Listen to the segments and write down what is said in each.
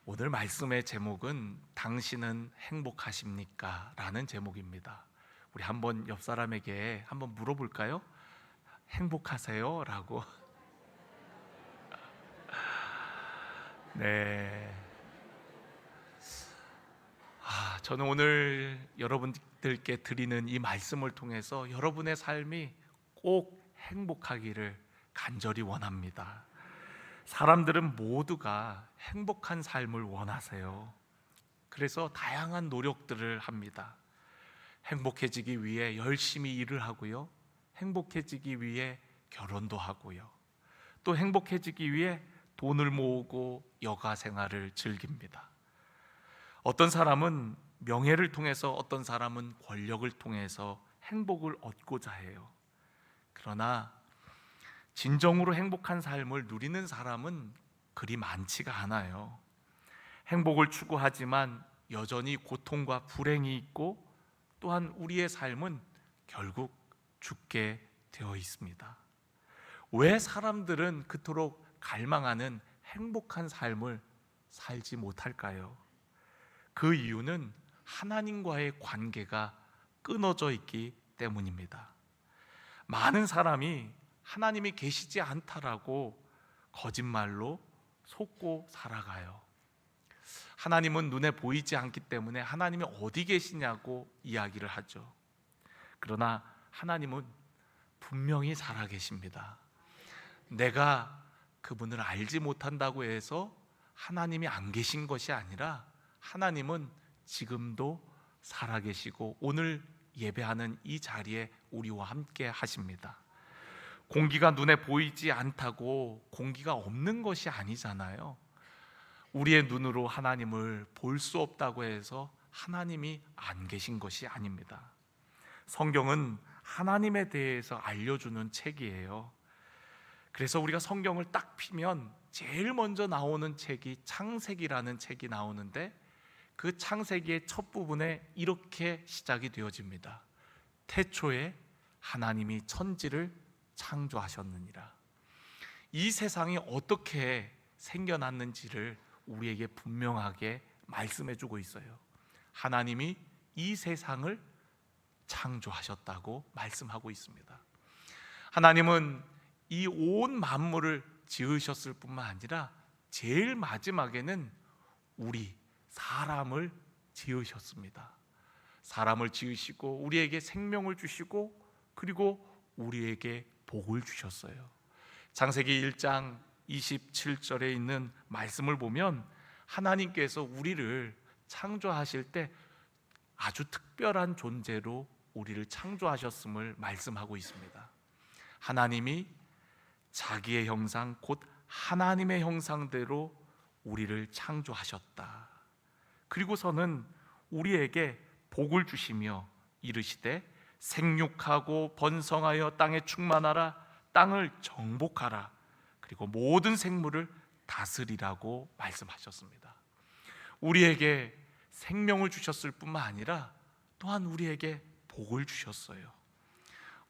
오늘 말씀의 제목은 당신은 행복하십니까? 라는 제목입니다. 우리 한번 옆 사람에게 한번 물어볼까요? 행복하세요? 라고. 네. 저는 오늘 여러분들께 드리는 이 말씀을 통해서 여러분의 삶이 꼭 행복하기를 간절히 원합니다. 사람들은 모두가 행복한 삶을 원하세요. 그래서 다양한 노력들을 합니다. 행복해지기 위해 열심히 일을 하고요, 행복해지기 위해 결혼도 하고요, 또 행복해지기 위해 돈을 모으고 여가 생활을 즐깁니다. 어떤 사람은 명예를 통해서, 어떤 사람은 권력을 통해서 행복을 얻고자 해요. 그러나 진정으로 행복한 삶을 누리는 사람은 그리 많지가 않아요. 행복을 추구하지만 여전히 고통과 불행이 있고, 또한 우리의 삶은 결국 죽게 되어 있습니다. 왜 사람들은 그토록 갈망하는 행복한 삶을 살지 못할까요? 그 이유는 하나님과의 관계가 끊어져 있기 때문입니다. 많은 사람이 하나님이 계시지 않다라고 거짓말로 속고 살아가요. 하나님은 눈에 보이지 않기 때문에 하나님이 어디 계시냐고 이야기를 하죠. 그러나 하나님은 분명히 살아계십니다. 내가 그분을 알지 못한다고 해서 하나님이 안 계신 것이 아니라 하나님은 지금도 살아계시고 오늘 예배하는 이 자리에 우리와 함께 하십니다. 공기가 눈에 보이지 않다고 공기가 없는 것이 아니잖아요. 우리의 눈으로 하나님을 볼 수 없다고 해서 하나님이 안 계신 것이 아닙니다. 성경은 하나님에 대해서 알려주는 책이에요. 그래서 우리가 성경을 딱 피면 제일 먼저 나오는 책이 창세기라는 책이 나오는데, 그 창세기의 첫 부분에 이렇게 시작이 되어집니다. 태초에 하나님이 천지를 창조하셨느니라. 이 세상이 어떻게 생겨났는지를 우리에게 분명하게 말씀해 주고 있어요. 하나님이 이 세상을 창조하셨다고 말씀하고 있습니다. 하나님은 이 온 만물을 지으셨을 뿐만 아니라 제일 마지막에는 우리 사람을 지으셨습니다. 사람을 지으시고 우리에게 생명을 주시고, 그리고 우리에게 복을 주셨어요. 창세기 1장 27절에 있는 말씀을 보면 하나님께서 우리를 창조하실 때 아주 특별한 존재로 우리를 창조하셨음을 말씀하고 있습니다. 하나님이 자기의 형상, 곧 하나님의 형상대로 우리를 창조하셨다. 그리고서는 우리에게 복을 주시며 이르시되 생육하고 번성하여 땅에 충만하라, 땅을 정복하라, 그리고 모든 생물을 다스리라고 말씀하셨습니다. 우리에게 생명을 주셨을 뿐만 아니라 또한 우리에게 복을 주셨어요.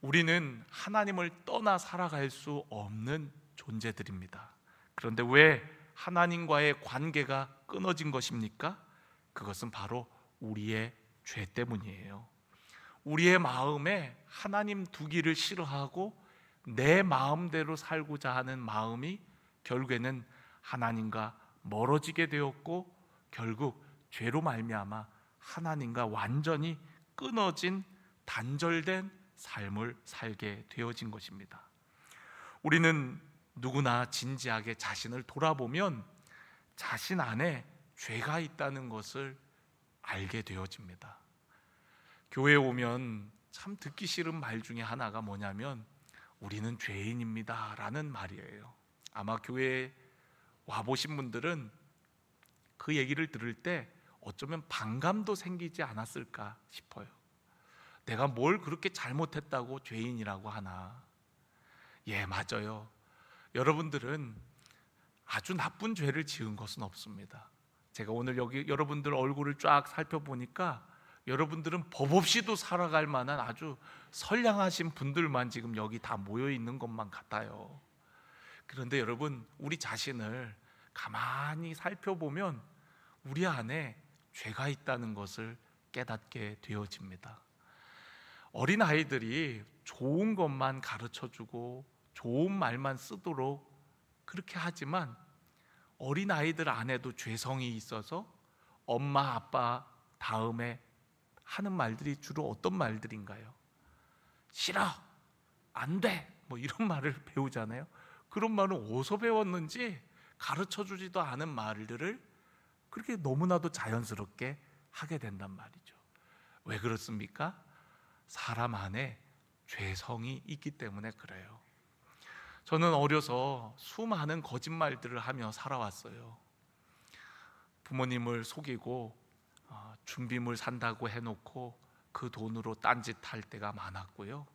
우리는 하나님을 떠나 살아갈 수 없는 존재들입니다. 그런데 왜 하나님과의 관계가 끊어진 것입니까? 그것은 바로 우리의 죄 때문이에요. 우리의 마음에 하나님 두기를 싫어하고 내 마음대로 살고자 하는 마음이 결국에는 하나님과 멀어지게 되었고, 결국 죄로 말미암아 하나님과 완전히 끊어진, 단절된 삶을 살게 되어진 것입니다. 우리는 누구나 진지하게 자신을 돌아보면 자신 안에 죄가 있다는 것을 알게 되어집니다. 교회에 오면 참 듣기 싫은 말 중에 하나가 뭐냐면 우리는 죄인입니다 라는 말이에요. 아마 교회에 와보신 분들은 그 얘기를 들을 때 어쩌면 반감도 생기지 않았을까 싶어요. 내가 뭘 그렇게 잘못했다고 죄인이라고 하나. 예, 맞아요. 여러분들은 아주 나쁜 죄를 지은 것은 없습니다. 제가 오늘 여기 여러분들 얼굴을 쫙 살펴보니까 여러분들은 법 없이도 살아갈 만한 아주 선량하신 분들만 지금 여기 다 모여 있는 것만 같아요. 그런데 여러분, 우리 자신을 가만히 살펴보면 우리 안에 죄가 있다는 것을 깨닫게 되어집니다. 어린아이들이 좋은 것만 가르쳐주고 좋은 말만 쓰도록 그렇게 하지만 어린아이들 안에도 죄성이 있어서 엄마 아빠 다음에 하는 말들이 주로 어떤 말들인가요? 싫어, 안 돼, 뭐 이런 말을 배우잖아요. 그런 말은 어디서 배웠는지 가르쳐주지도 않은 말들을 그렇게 너무나도 자연스럽게 하게 된단 말이죠. 왜 그렇습니까? 사람 안에 죄성이 있기 때문에 그래요. 저는 어려서 수많은 거짓말들을 하며 살아왔어요. 부모님을 속이고 준비물 산다고 해놓고 그 돈으로 딴짓 할 때가 많았고요.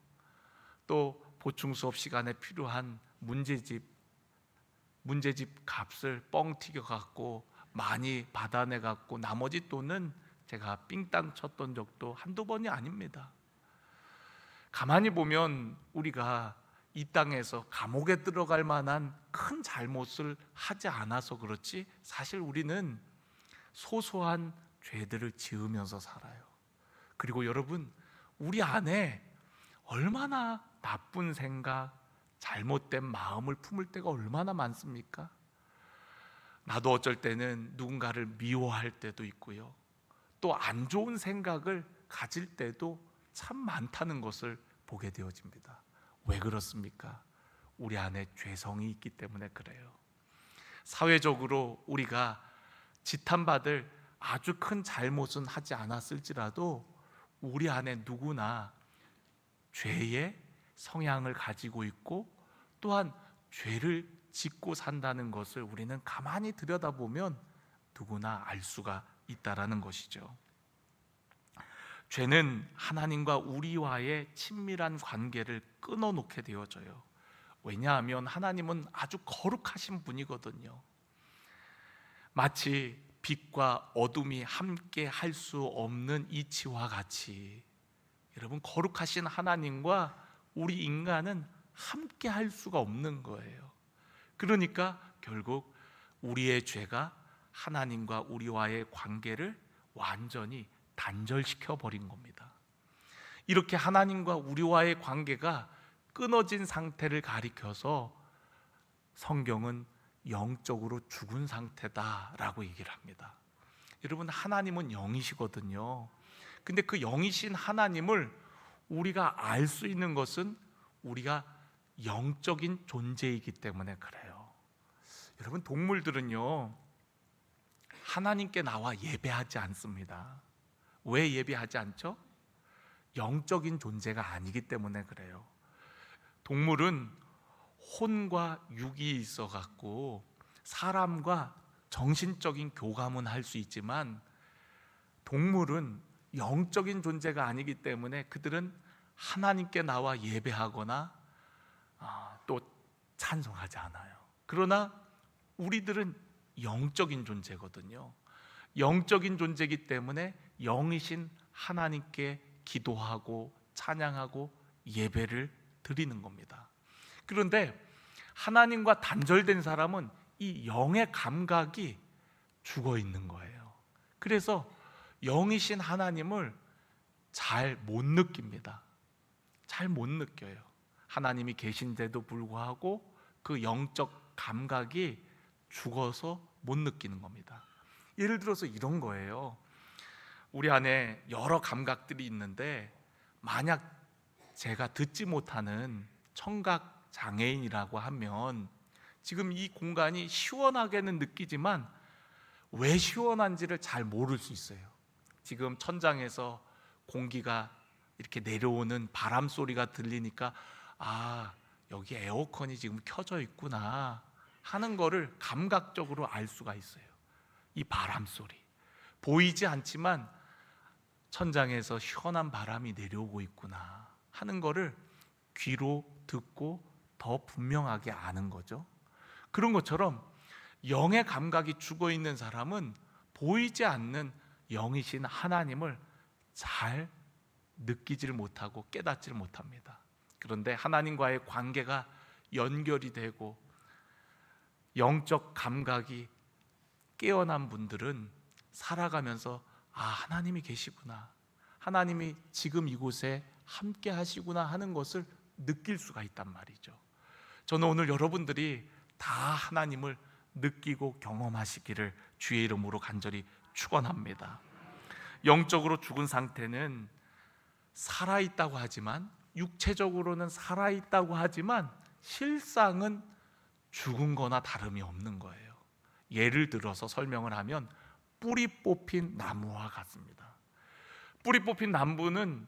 또 보충 수업 시간에 필요한 문제집 값을 뻥 튀겨 갖고 많이 받아내 갖고 나머지 돈은 제가 삥땅 쳤던 적도 한두 번이 아닙니다. 가만히 보면 우리가 이 땅에서 감옥에 들어갈 만한 큰 잘못을 하지 않아서 그렇지 사실 우리는 소소한 죄들을 지으면서 살아요. 그리고 여러분, 우리 안에 얼마나 나쁜 생각, 잘못된 마음을 품을 때가 얼마나 많습니까? 나도 어쩔 때는 누군가를 미워할 때도 있고요, 또 안 좋은 생각을 가질 때도 참 많다는 것을 보게 되어집니다. 왜 그렇습니까? 우리 안에 죄성이 있기 때문에 그래요. 사회적으로 우리가 지탄받을 아주 큰 잘못은 하지 않았을지라도 우리 안에 누구나 죄의 성향을 가지고 있고 또한 죄를 짓고 산다는 것을 우리는 가만히 들여다보면 누구나 알 수가 있다라는 것이죠. 죄는 하나님과 우리와의 친밀한 관계를 끊어놓게 되어져요. 왜냐하면 하나님은 아주 거룩하신 분이거든요. 마치 빛과 어둠이 함께 할 수 없는 이치와 같이 여러분, 거룩하신 하나님과 우리 인간은 함께 할 수가 없는 거예요. 그러니까 결국 우리의 죄가 하나님과 우리와의 관계를 완전히 단절시켜 버린 겁니다. 이렇게 하나님과 우리와의 관계가 끊어진 상태를 가리켜서 성경은 영적으로 죽은 상태다라고 얘기를 합니다. 여러분, 하나님은 영이시거든요. 근데 그 영이신 하나님을 우리가 알 수 있는 것은 우리가 영적인 존재이기 때문에 그래요. 여러분, 동물들은요 하나님께 나와 예배하지 않습니다. 왜 예배하지 않죠? 영적인 존재가 아니기 때문에 그래요. 동물은 혼과 육이 있어 갖고 사람과 정신적인 교감은 할 수 있지만 동물은 영적인 존재가 아니기 때문에 그들은 하나님께 나와 예배하거나 또 찬송하지 않아요. 그러나 우리들은 영적인 존재거든요. 영적인 존재이기 때문에 영이신 하나님께 기도하고 찬양하고 예배를 드리는 겁니다. 그런데 하나님과 단절된 사람은 이 영의 감각이 죽어 있는 거예요. 그래서 영이신 하나님을 잘 못 느낍니다. 잘 못 느껴요. 하나님이 계신데도 불구하고 그 영적 감각이 죽어서 못 느끼는 겁니다. 예를 들어서 이런 거예요. 우리 안에 여러 감각들이 있는데 만약 제가 듣지 못하는 청각 장애인이라고 하면 지금 이 공간이 시원하게는 느끼지만 왜 시원한지를 잘 모를 수 있어요. 지금 천장에서 공기가 이렇게 내려오는 바람 소리가 들리니까 여기 에어컨이 지금 켜져 있구나 하는 거를 감각적으로 알 수가 있어요. 이 바람 소리 보이지 않지만 천장에서 시원한 바람이 내려오고 있구나 하는 거를 귀로 듣고 더 분명하게 아는 거죠. 그런 것처럼 영의 감각이 죽어 있는 사람은 보이지 않는 영이신 하나님을 잘 느끼지를 못하고 깨닫지를 못합니다. 그런데 하나님과의 관계가 연결이 되고 영적 감각이 깨어난 분들은 살아가면서 하나님이 계시구나, 하나님이 지금 이곳에 함께 하시구나 하는 것을 느낄 수가 있단 말이죠. 저는 오늘 여러분들이 다 하나님을 느끼고 경험하시기를 주의 이름으로 간절히 축원합니다. 영적으로 죽은 상태는 살아있다고 하지만, 육체적으로는 살아있다고 하지만 실상은 죽은 거나 다름이 없는 거예요. 예를 들어서 설명을 하면 뿌리 뽑힌 나무와 같습니다. 뿌리 뽑힌 나무는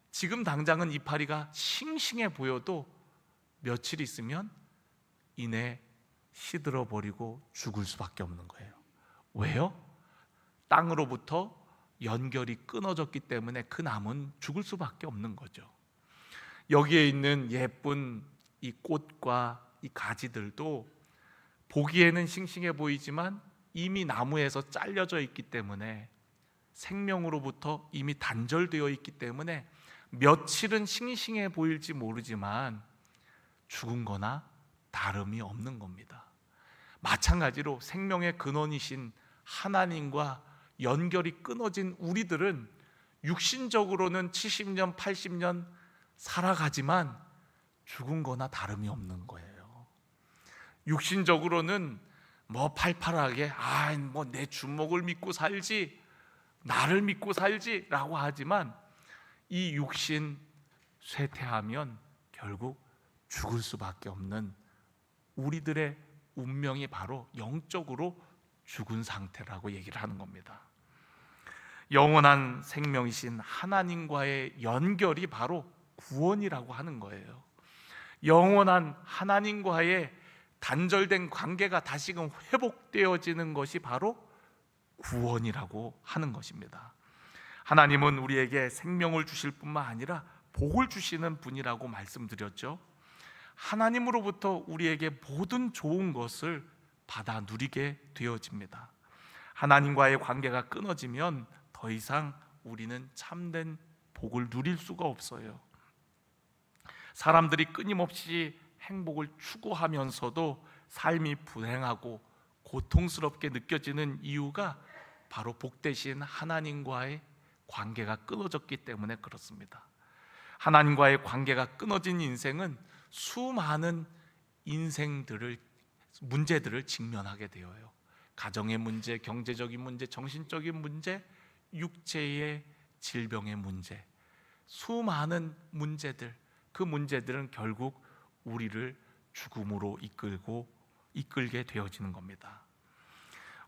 지금 당장은 이파리가 싱싱해 보여도 며칠 있으면 이내 시들어 버리고 죽을 수밖에 없는 거예요. 왜요? 땅으로부터 연결이 끊어졌기 때문에 그 나무는 죽을 수밖에 없는 거죠. 여기에 있는 예쁜 이 꽃과 이 가지들도 보기에는 싱싱해 보이지만 이미 나무에서 잘려져 있기 때문에, 생명으로부터 이미 단절되어 있기 때문에 며칠은 싱싱해 보일지 모르지만 죽은 거나 다름이 없는 겁니다. 마찬가지로 생명의 근원이신 하나님과 연결이 끊어진 우리들은 육신적으로는 70년, 80년 살아가지만 죽은 거나 다름이 없는 거예요. 육신적으로는 팔팔하게 내 주먹을 믿고 살지, 나를 믿고 살지 라고 하지만 이 육신 쇠퇴하면 결국 죽을 수밖에 없는 우리들의 운명이 바로 영적으로 죽은 상태라고 얘기를 하는 겁니다. 영원한 생명이신 하나님과의 연결이 바로 구원이라고 하는 거예요. 영원한 하나님과의 단절된 관계가 다시금 회복되어지는 것이 바로 구원이라고 하는 것입니다. 하나님은 우리에게 생명을 주실 뿐만 아니라 복을 주시는 분이라고 말씀드렸죠. 하나님으로부터 우리에게 모든 좋은 것을 받아 누리게 되어집니다. 하나님과의 관계가 끊어지면 더 이상 우리는 참된 복을 누릴 수가 없어요. 사람들이 끊임없이 행복을 추구하면서도 삶이 불행하고 고통스럽게 느껴지는 이유가 바로 복 대신 하나님과의 관계가 끊어졌기 때문에 그렇습니다. 하나님과의 관계가 끊어진 인생은 수많은 문제들을 직면하게 되어요. 가정의 문제, 경제적인 문제, 정신적인 문제, 육체의 질병의 문제, 수많은 문제들, 그 문제들은 결국 우리를 죽음으로 이끌게 되어지는 겁니다.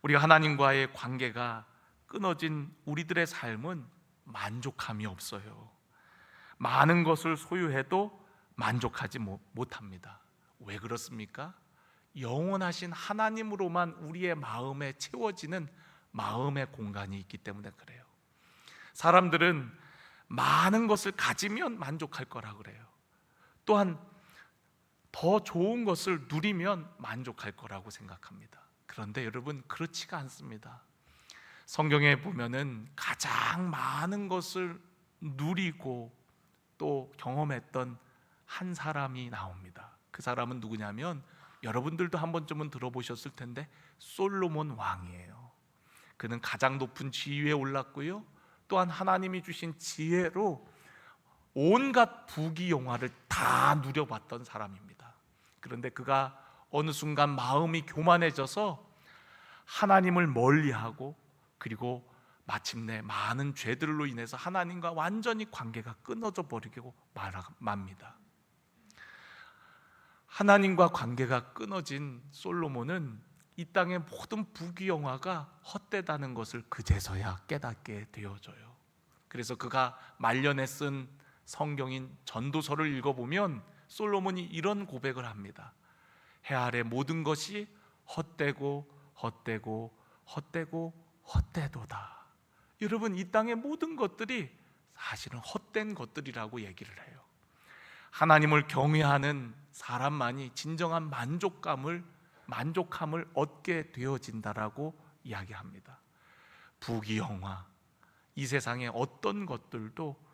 우리가 하나님과의 관계가 끊어진 우리들의 삶은 만족함이 없어요. 많은 것을 소유해도 만족하지 못합니다. 왜 그렇습니까? 영원하신 하나님으로만 우리의 마음에 채워지는 마음의 공간이 있기 때문에 그래요. 사람들은 많은 것을 가지면 만족할 거라 그래요. 또한 더 좋은 것을 누리면 만족할 거라고 생각합니다. 그런데 여러분, 그렇지가 않습니다. 성경에 보면은 가장 많은 것을 누리고 또 경험했던 한 사람이 나옵니다. 그 사람은 누구냐면 여러분들도 한 번쯤은 들어보셨을 텐데 솔로몬 왕이에요. 그는 가장 높은 지위에 올랐고요, 또한 하나님이 주신 지혜로 온갖 부귀영화를 다 누려봤던 사람입니다. 그런데 그가 어느 순간 마음이 교만해져서 하나님을 멀리하고, 그리고 마침내 많은 죄들로 인해서 하나님과 완전히 관계가 끊어져 버리고 맙니다. 하나님과 관계가 끊어진 솔로몬은 이 땅의 모든 부귀영화가 헛되다는 것을 그제서야 깨닫게 되어져요. 그래서 그가 말년에 쓴 성경인 전도서를 읽어보면 솔로몬이 이런 고백을 합니다. 해 아래 모든 것이 헛되고 헛되고 헛되고 헛되도다. 여러분, 이 땅의 모든 것들이 사실은 헛된 것들이라고 얘기를 해요. 하나님을 경외하는 사람만이 진정한 만족함을 얻게 되어진다라고 이야기합니다. 부귀영화, 이 세상의 어떤 것들도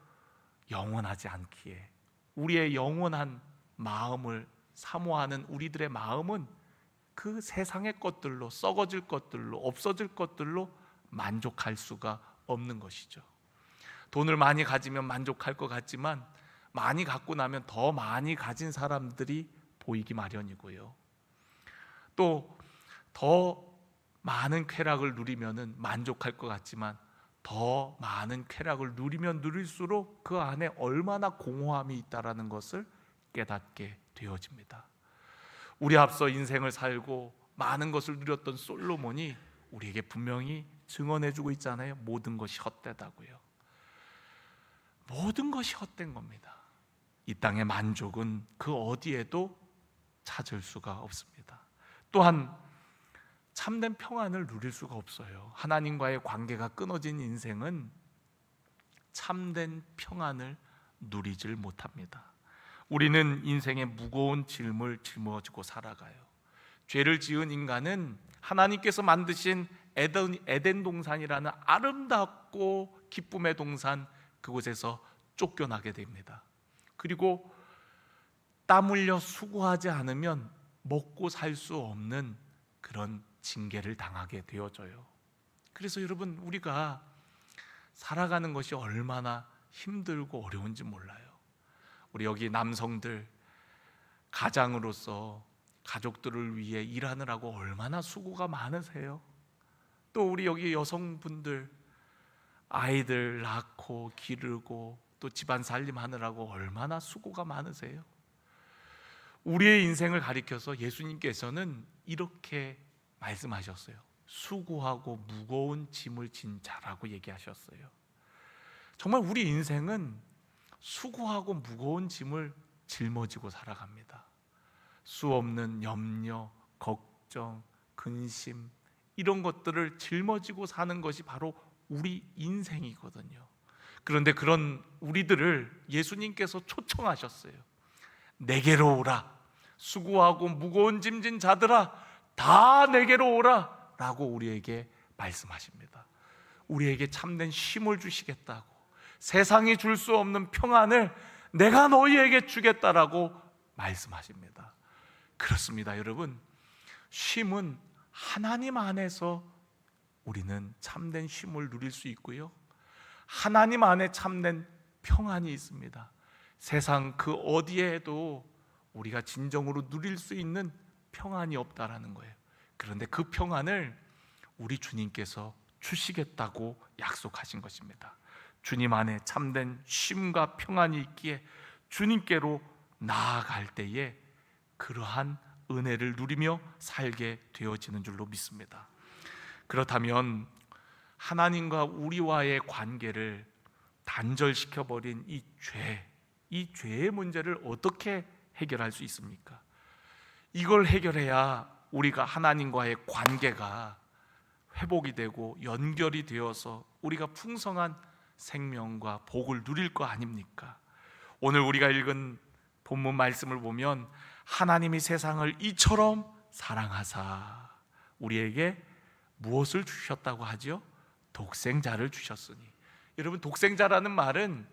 영원하지 않기에 우리의 영원한 마음을 사모하는 우리들의 마음은 그 세상의 것들로, 썩어질 것들로, 없어질 것들로 만족할 수가 없는 것이죠. 돈을 많이 가지면 만족할 것 같지만 많이 갖고 나면 더 많이 가진 사람들이 보이기 마련이고요. 또 더 많은 쾌락을 누리면 만족할 것 같지만 더 많은 쾌락을 누리면 누릴수록 그 안에 얼마나 공허함이 있다는 것을 깨닫게 되어집니다. 우리 앞서 인생을 살고 많은 것을 누렸던 솔로몬이 우리에게 분명히 증언해주고 있잖아요. 모든 것이 헛되다고요. 모든 것이 헛된 겁니다. 이 땅의 만족은 그 어디에도 찾을 수가 없습니다. 또한 참된 평안을 누릴 수가 없어요. 하나님과의 관계가 끊어진 인생은 참된 평안을 누리질 못합니다. 우리는 인생의 무거운 짐을 짊어지고 살아가요. 죄를 지은 인간은 하나님께서 만드신 에덴 동산이라는 아름답고 기쁨의 동산, 그곳에서 쫓겨나게 됩니다. 그리고 땀 흘려 수고하지 않으면 먹고 살 수 없는 그런 징계를 당하게 되어져요. 그래서 여러분, 우리가 살아가는 것이 얼마나 힘들고 어려운지 몰라요. 우리 여기 남성들, 가장으로서 가족들을 위해 일하느라고 얼마나 수고가 많으세요. 또 우리 여기 여성분들, 아이들 낳고 기르고 또 집안 살림하느라고 얼마나 수고가 많으세요. 우리의 인생을 가리켜서 예수님께서는 이렇게 말씀하셨어요. 수고하고 무거운 짐을 진 자라고 얘기하셨어요. 정말 우리 인생은 수고하고 무거운 짐을 짊어지고 살아갑니다. 수 없는 염려, 걱정, 근심, 이런 것들을 짊어지고 사는 것이 바로 우리 인생이거든요. 그런데 그런 우리들을 예수님께서 초청하셨어요. 내게로 오라. 수고하고 무거운 짐진 자들아, 다 내게로 오라 라고 우리에게 말씀하십니다. 우리에게 참된 쉼을 주시겠다고, 세상이 줄 수 없는 평안을 내가 너희에게 주겠다라고 말씀하십니다. 그렇습니다, 여러분. 쉼은 하나님 안에서 우리는 참된 쉼을 누릴 수 있고요, 하나님 안에 참된 평안이 있습니다. 세상 그 어디에도 우리가 진정으로 누릴 수 있는 평안이 없다라는 거예요. 그런데 그 평안을 우리 주님께서 주시겠다고 약속하신 것입니다. 주님 안에 참된 쉼과 평안이 있기에 주님께로 나아갈 때에 그러한 은혜를 누리며 살게 되어지는 줄로 믿습니다. 그렇다면 하나님과 우리와의 관계를 단절시켜버린 이 죄의 문제를 어떻게 해결할 수 있습니까? 이걸 해결해야 우리가 하나님과의 관계가 회복이 되고 연결이 되어서 우리가 풍성한 생명과 복을 누릴 거 아닙니까? 오늘 우리가 읽은 본문 말씀을 보면 하나님이 세상을 이처럼 사랑하사 우리에게 무엇을 주셨다고 하죠? 독생자를 주셨으니. 여러분, 독생자라는 말은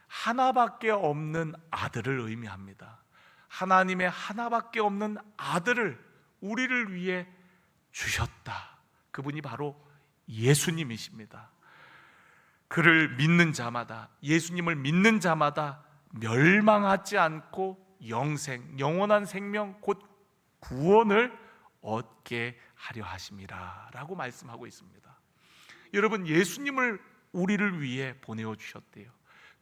하나밖에 없는 아들을 의미합니다. 하나님의 하나밖에 없는 아들을 우리를 위해 주셨다. 그분이 바로 예수님이십니다. 그를 믿는 자마다, 예수님을 믿는 자마다 멸망하지 않고 영원한 생명 곧 구원을 얻게 하려 하심이라 라고 말씀하고 있습니다. 여러분, 예수님을 우리를 위해 보내어 주셨대요.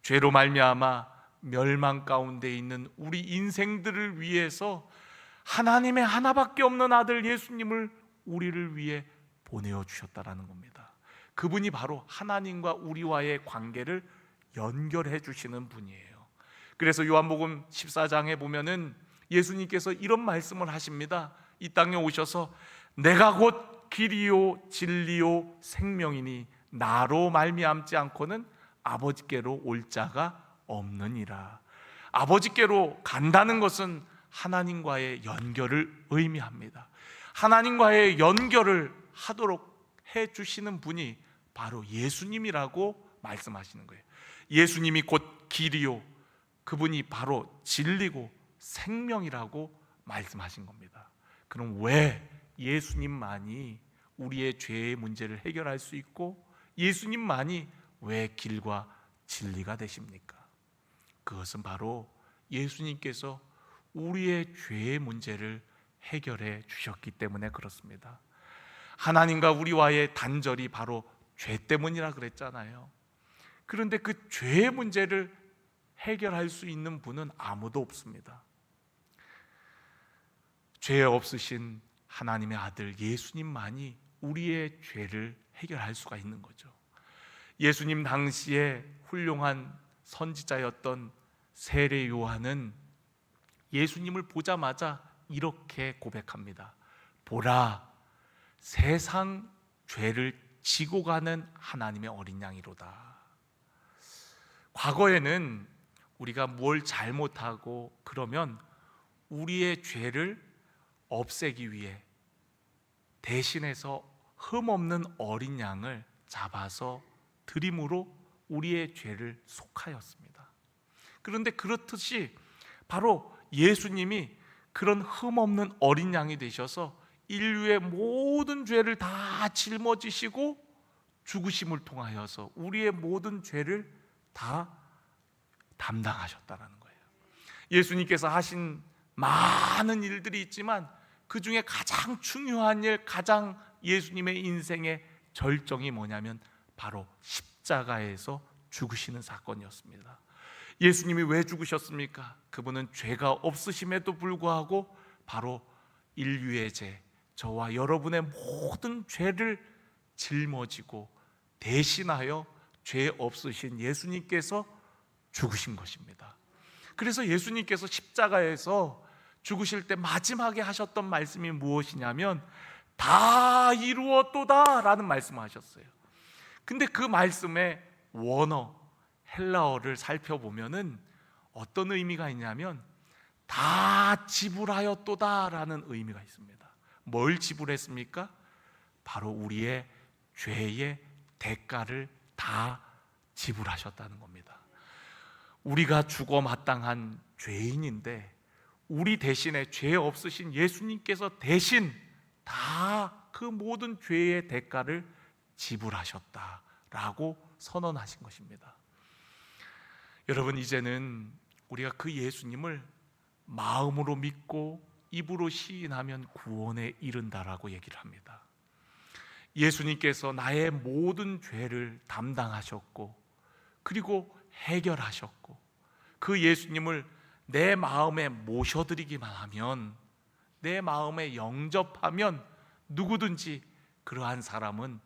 죄로 말미암아 멸망 가운데 있는 우리 인생들을 위해서 하나님의 하나밖에 없는 아들 예수님을 우리를 위해 보내어 주셨다라는 겁니다. 그분이 바로 하나님과 우리와의 관계를 연결해 주시는 분이에요. 그래서 요한복음 14장에 보면은 예수님께서 이런 말씀을 하십니다. 이 땅에 오셔서 내가 곧 길이요 진리요 생명이니 나로 말미암지 않고는 아버지께로 올 자가 없느니라. 아버지께로 간다는 것은 하나님과의 연결을 의미합니다. 하나님과의 연결을 하도록 해주시는 분이 바로 예수님이라고 말씀하시는 거예요. 예수님이 곧 길이요, 그분이 바로 진리고 생명이라고 말씀하신 겁니다. 그럼 왜 예수님만이 우리의 죄의 문제를 해결할 수 있고 예수님만이 왜 길과 진리가 되십니까? 그것은 바로 예수님께서 우리의 죄의 문제를 해결해 주셨기 때문에 그렇습니다. 하나님과 우리와의 단절이 바로 죄 때문이라 그랬잖아요. 그런데 그 죄의 문제를 해결할 수 있는 분은 아무도 없습니다. 죄 없으신 하나님의 아들 예수님만이 우리의 죄를 해결할 수가 있는 거죠. 예수님 당시에 훌륭한 선지자였던 세례 요한은 예수님을 보자마자 이렇게 고백합니다. 보라, 세상 죄를 지고 가는 하나님의 어린 양이로다. 과거에는 우리가 뭘 잘못하고 그러면 우리의 죄를 없애기 위해 대신해서 흠없는 어린 양을 잡아서 드림으로 우리의 죄를 속하였습니다. 그런데 그렇듯이 바로 예수님이 그런 흠없는 어린 양이 되셔서 인류의 모든 죄를 다 짊어지시고 죽으심을 통하여서 우리의 모든 죄를 다 담당하셨다는 거예요. 예수님께서 하신 많은 일들이 있지만 그 중에 가장 중요한 일, 가장 예수님의 인생의 절정이 뭐냐면 바로 십자가에서 죽으시는 사건이었습니다. 예수님이 왜 죽으셨습니까? 그분은 죄가 없으심에도 불구하고 바로 인류의 죄, 저와 여러분의 모든 죄를 짊어지고 대신하여 죄 없으신 예수님께서 죽으신 것입니다. 그래서 예수님께서 십자가에서 죽으실 때 마지막에 하셨던 말씀이 무엇이냐면 다 이루었도다 라는 말씀을 하셨어요. 근데 그 말씀의 원어 헬라어를 살펴보면은 어떤 의미가 있냐면 다 지불하였도다 라는 의미가 있습니다. 뭘 지불했습니까? 바로 우리의 죄의 대가를 다 지불하셨다는 겁니다. 우리가 죽어 마땅한 죄인인데 우리 대신에 죄 없으신 예수님께서 대신 다 그 모든 죄의 대가를 지불하셨다라고 선언하신 것입니다. 여러분, 이제는 우리가 그 예수님을 마음으로 믿고 입으로 시인하면 구원에 이른다라고 얘기를 합니다. 예수님께서 나의 모든 죄를 담당하셨고 그리고 해결하셨고 그 예수님을 내 마음에 모셔드리기만 하면, 내 마음에 영접하면 누구든지 그러한 사람은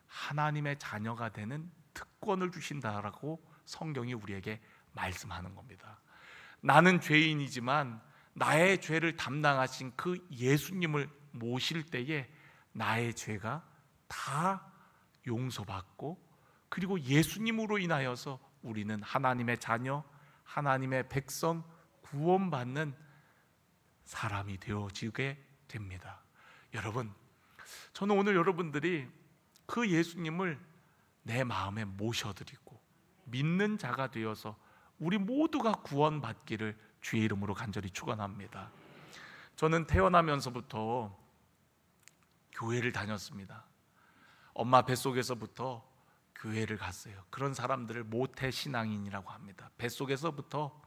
하나님의 자녀가 되는 특권을 주신다라고 성경이 우리에게 말씀하는 겁니다. 나는 죄인이지만 나의 죄를 담당하신 그 예수님을 모실 때에 나의 죄가 다 용서받고 그리고 예수님으로 인하여서 우리는 하나님의 자녀, 하나님의 백성, 구원받는 사람이 되어지게 됩니다. 여러분, 저는 오늘 여러분들이 그 예수님을 내 마음에 모셔드리고 믿는 자가 되어서 우리 모두가 구원받기를 주의 이름으로 간절히 축원합니다. 저는 태어나면서부터 교회를 다녔습니다. 엄마 뱃속에서부터 교회를 갔어요. 그런 사람들을 모태 신앙인이라고 합니다. 뱃속에서부터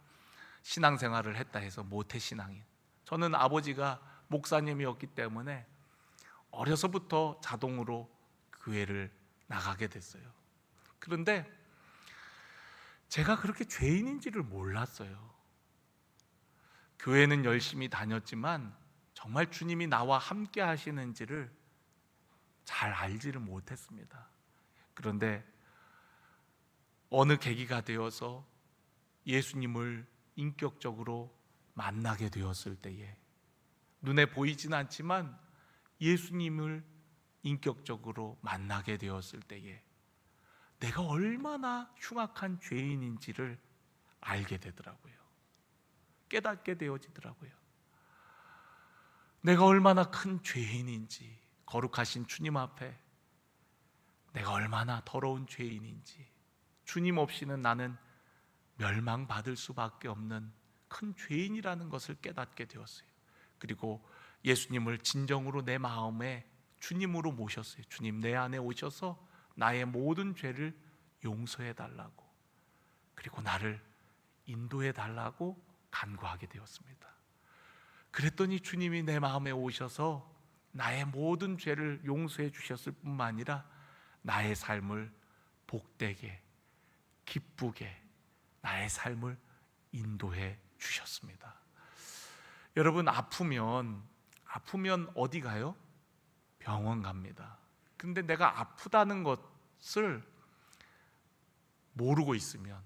신앙생활을 했다 해서 모태 신앙인. 저는 아버지가 목사님이었기 때문에 어려서부터 자동으로 교회를 나가게 됐어요. 그런데 제가 그렇게 죄인인지를 몰랐어요. 교회는 열심히 다녔지만 정말 주님이 나와 함께 하시는지를 잘 알지를 못했습니다. 그런데 어느 계기가 되어서 예수님을 인격적으로 만나게 되었을 때에, 눈에 보이진 않지만 예수님을 인격적으로 만나게 되었을 때에 내가 얼마나 흉악한 죄인인지를 알게 되더라고요. 깨닫게 되어지더라고요. 내가 얼마나 큰 죄인인지, 거룩하신 주님 앞에 내가 얼마나 더러운 죄인인지, 주님 없이는 나는 멸망받을 수밖에 없는 큰 죄인이라는 것을 깨닫게 되었어요. 그리고 예수님을 진정으로 내 마음에 주님으로 모셨어요. 주님 내 안에 오셔서 나의 모든 죄를 용서해 달라고, 그리고 나를 인도해 달라고 간구하게 되었습니다. 그랬더니 주님이 내 마음에 오셔서 나의 모든 죄를 용서해 주셨을 뿐만 아니라 나의 삶을 복되게, 기쁘게, 나의 삶을 인도해 주셨습니다. 여러분, 아프면 어디 가요? 병원 갑니다. 근데 내가 아프다는 것을 모르고 있으면,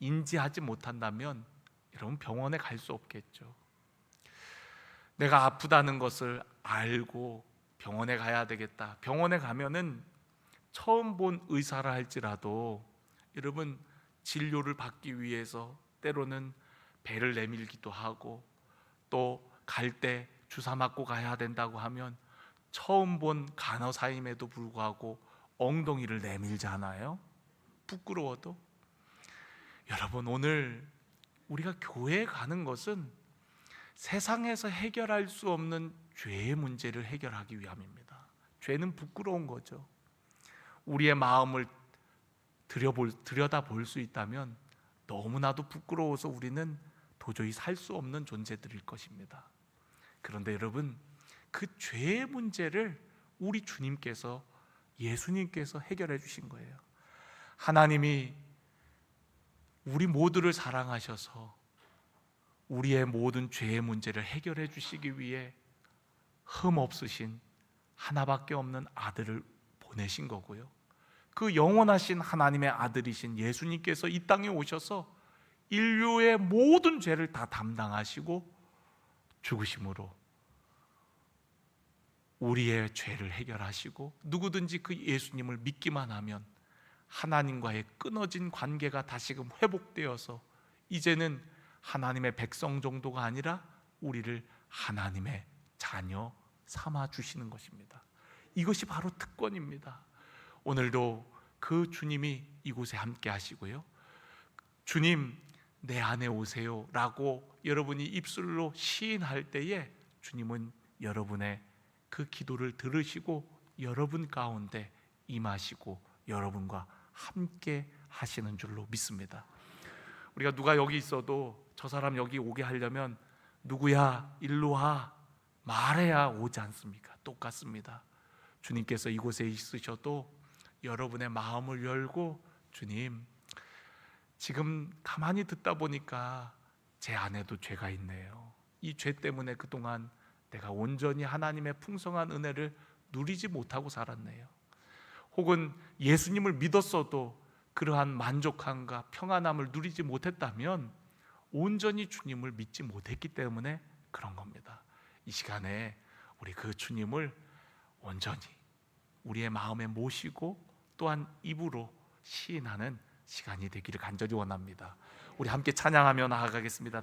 인지하지 못한다면 여러분 병원에 갈 수 없겠죠. 내가 아프다는 것을 알고 병원에 가야 되겠다. 병원에 가면은 처음 본 의사라 할지라도 여러분 진료를 받기 위해서 때로는 배를 내밀기도 하고, 또 갈 때 주사 맞고 가야 된다고 하면 처음 본 간호사임에도 불구하고 엉덩이를 내밀잖아요. 부끄러워도. 여러분, 오늘 우리가 교회에 가는 것은 세상에서 해결할 수 없는 죄의 문제를 해결하기 위함입니다. 죄는 부끄러운 거죠. 우리의 마음을 들여다볼 수 있다면 너무나도 부끄러워서 우리는 도저히 살 수 없는 존재들일 것입니다. 그런데 여러분, 그 죄의 문제를 우리 주님께서, 예수님께서 해결해 주신 거예요. 하나님이 우리 모두를 사랑하셔서 우리의 모든 죄의 문제를 해결해 주시기 위해 흠 없으신 하나밖에 없는 아들을 보내신 거고요. 그 영원하신 하나님의 아들이신 예수님께서 이 땅에 오셔서 인류의 모든 죄를 다 담당하시고 죽으심으로 우리의 죄를 해결하시고, 누구든지 그 예수님을 믿기만 하면 하나님과의 끊어진 관계가 다시금 회복되어서 이제는 하나님의 백성 정도가 아니라 우리를 하나님의 자녀 삼아 주시는 것입니다. 이것이 바로 특권입니다. 오늘도 그 주님이 이곳에 함께 하시고요, 주님 내 안에 오세요 라고 여러분이 입술로 시인할 때에 주님은 여러분의 그 기도를 들으시고 여러분 가운데 임하시고 여러분과 함께 하시는 줄로 믿습니다. 우리가 누가 여기 있어도 저 사람 여기 오게 하려면 누구야 일로 와 말해야 오지 않습니까? 똑같습니다. 주님께서 이곳에 있으셔도 여러분의 마음을 열고, 주님 지금 가만히 듣다 보니까 제 안에도 죄가 있네요. 이 죄 때문에 그동안 내가 온전히 하나님의 풍성한 은혜를 누리지 못하고 살았네요. 혹은 예수님을 믿었어도 그러한 만족함과 평안함을 누리지 못했다면 온전히 주님을 믿지 못했기 때문에 그런 겁니다. 이 시간에 우리 그 주님을 온전히 우리의 마음에 모시고 또한 입으로 시인하는 시간이 되기를 간절히 원합니다. 우리 함께 찬양하며 나아가겠습니다.